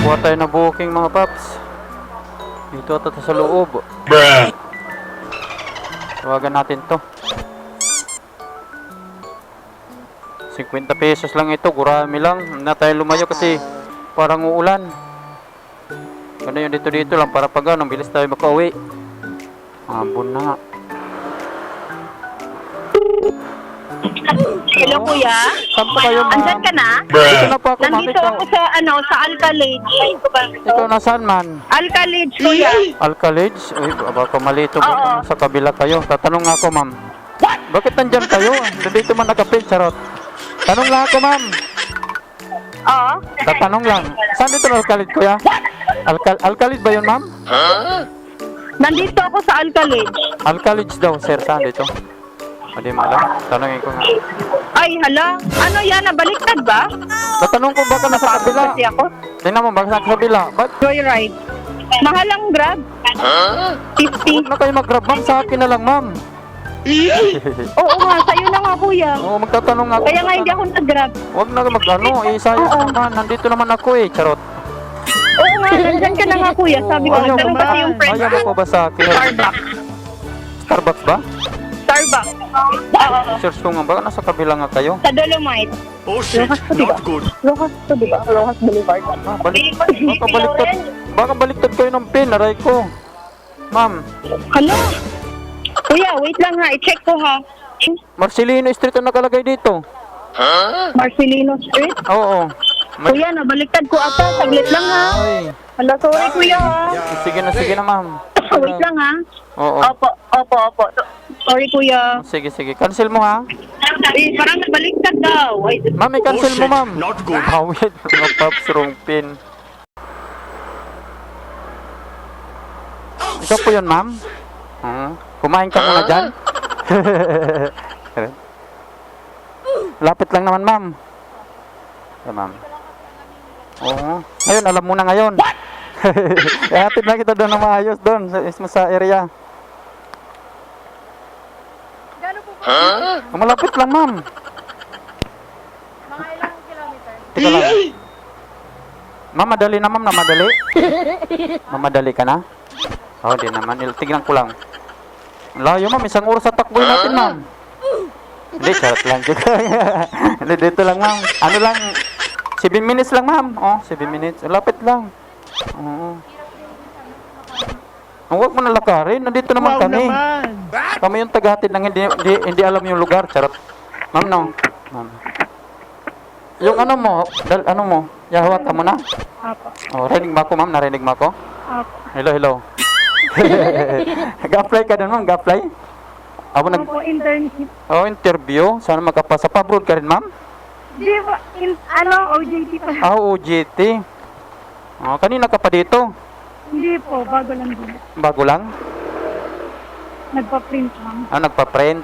Kuha tayo na booking mga paps. Dito ata sa loob. Tawagan natin to. 50 pesos lang ito. Gurami lang. Hindi na tayo lumayo kasi parang uulan. Ano yun dito lang para pag ano, bilis tayo makauwi. Ambon na nga. Hello, kuya. Saan po kayo, ma'am? Andyan ka na? Dito na po ako, ma'am. Nandito ako sa, sa Alcalage. Ikaw nasaan man? Alcalage, kuya. Alcalage? Uy, baka malito po. Oo. Sa kabila kayo. Tatanong nga ako, ma'am. Bakit nandyan kayo? Dito man nakapin, charot. Tanong lang ako, ma'am. Oo. Tatanong lang. Saan dito na Alcalage, kuya? Alcalage ba yun, ma'am? Nandito ako sa Alcalage. Alcalage daw, sir. Saan dito? Hindi mo alam. Tanongin ko nga. Ay, hala. Ano yan? Nabaliktad ba? Tatanong ko baka nasa kabila. Kasi ako. Tingnan mo, baka nasa kabila. Ba't Joyride. Mahal ang Grab. 50. huwag na kayo mag-grab, ma'am? Sa akin na lang, ma'am. Oo nga, sa'yo na nga, kuya. Oo, magtatanong nga ako. Kaya nga hindi ako nag-Grab. Huwag na mag-ano. Sayang Oo. naman. Nandito naman ako eh. Charot. Oo nga, nandyan ka na nga, kuya. Sabi ko, Ayaw tanong mo kasi yung friend Ayaw ko. mo pa ba sa akin? Starbucks. Starbucks ba? Starbucks. Oo. Search ko nga. Baka nasa kabila nga kayo. Sa Dolomite. Oh shit, Lokas to, diba? not good. Lokas to, diba? Lokas Boulevard. Baka baliktad. Baka baliktad kayo ng pin. Aray ko. Ma'am, Hala. Kuya, wait lang ha. I-check ko ha. Marcelino Street ang nakalagay dito. Marcelino Street. Oo. Kuya, nabaliktad ko ata. Saglit lang ha. Ay. Hala, sorry kuya ha. Sige na ma'am. Wait lang ha. Oo. Opo. Sorry kuya. Sige. Cancel mo ha. Eh, parang nabaliktad daw. Ay, Ma'am, i-cancel mo ma'am. Not good. Awit. Mga paps, wrong pin. Ikaw po yun ma'am? Kumain ka muna dyan? Lapit lang naman ma'am. Yeah, ma'am. Oo. Ngayon, alam mo na ngayon. Hatid na kita doon na maayos doon sa area. Malapit lang ma'am. Mga ilang kilometer? Teka lang. Ma'am, madali na ma'am na madali. Mamadali ka na? Oo, di naman. Tignan ko lang. Layo ma'am, isang oras sa takboy natin ma'am. Hindi, charot lang. Hindi, dito lang ma'am. Ano lang, 7 minutes lang ma'am. Oh, 7 minutes. Lapit lang. Oo. Huwag mo na lakarin. Nandito naman kami. Kami yung tagahatid ng hindi alam yung lugar. Charot. Ma'am, no? Ma'am. Yung ano mo, ano mo, yahawata mo na? Apo. Oh, rinig mo ako ma'am? Narinig mo ako? Apo. Hello. Ga-apply ka doon ma'am? Ga-apply? Apo, internship. Oh, interview. Sana makapasa. Pa-abroad ka rin ma'am? Di ba, OJT pa. OJT. Oh, kanina ka pa dito? Hindi po, bago lang din. Bago lang? Nagpa-print lang. Nagpa-print.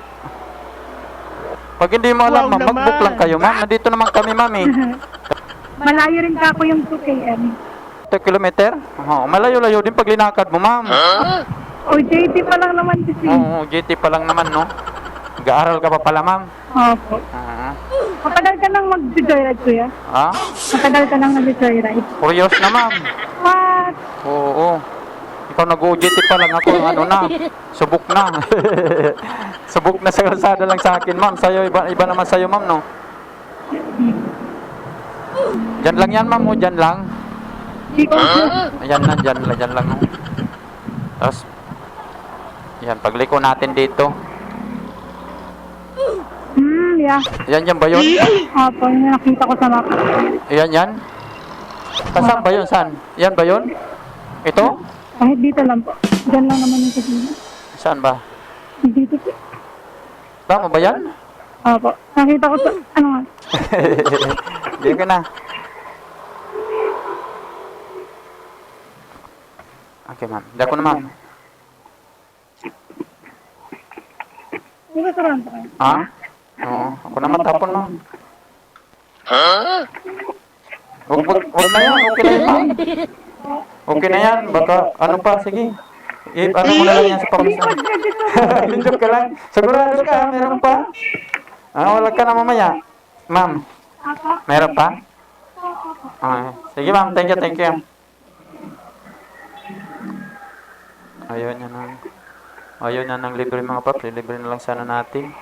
Pag hindi mo alam ma'am, mag-book lang kayo ma'am. Nandito naman kami ma'am eh. Malayo rin ka ako yung 2 km. 2 kilometer? Oh, malayo-layo din pag linakad mo ma'am. OJT pa lang naman kasi. Oo, OJT pa lang naman no. Nag-aaral ka pa pala ma'am. Opo. Matagal ka nang mag-joyride, kuya? Ha? Matagal ka nang mag-joyride. 4 years na ma'am. What? Oo. Ikaw nag-OJT pa lang ako, ano na, subok na. Subok na sa kalsada lang sa akin, ma'am. Sa'yo, iba naman sa'yo, ma'am, no? Diyan lang yan, ma'am, o diyan lang. Di ko. Ayan na, diyan lang. No? Tapos, yan, pagliko natin dito. Yeah. Yan ba yun? Opo, yung nakita ko sa map. Yan. Saan ba yun? Saan? Yan ba yun? Ito? Kahit dito lang po. Diyan lang naman yung kasino. Saan ba? Dito po. Tama ba yan? Opo. Nakita ko sa, ano nga. Hindi ka na. Okay, ma'am. Hindi ako na, ma'am. Di ba Toronto kayo? Ha? Oo. Ako na matapon, ma'am. Huwag na yan. Okay na yan, ma'am. Okay na yan. Baka, ano pa, sige. Ano mo na lang yan sa pamisa. Joke ka lang. Sigurado ka, meron pa. Wala ka na mamaya. Ma'am, meron pa? Okay. Sige ma'am, thank you, thank you. Ayaw niya ng libre mga paps, libre na lang sana natin.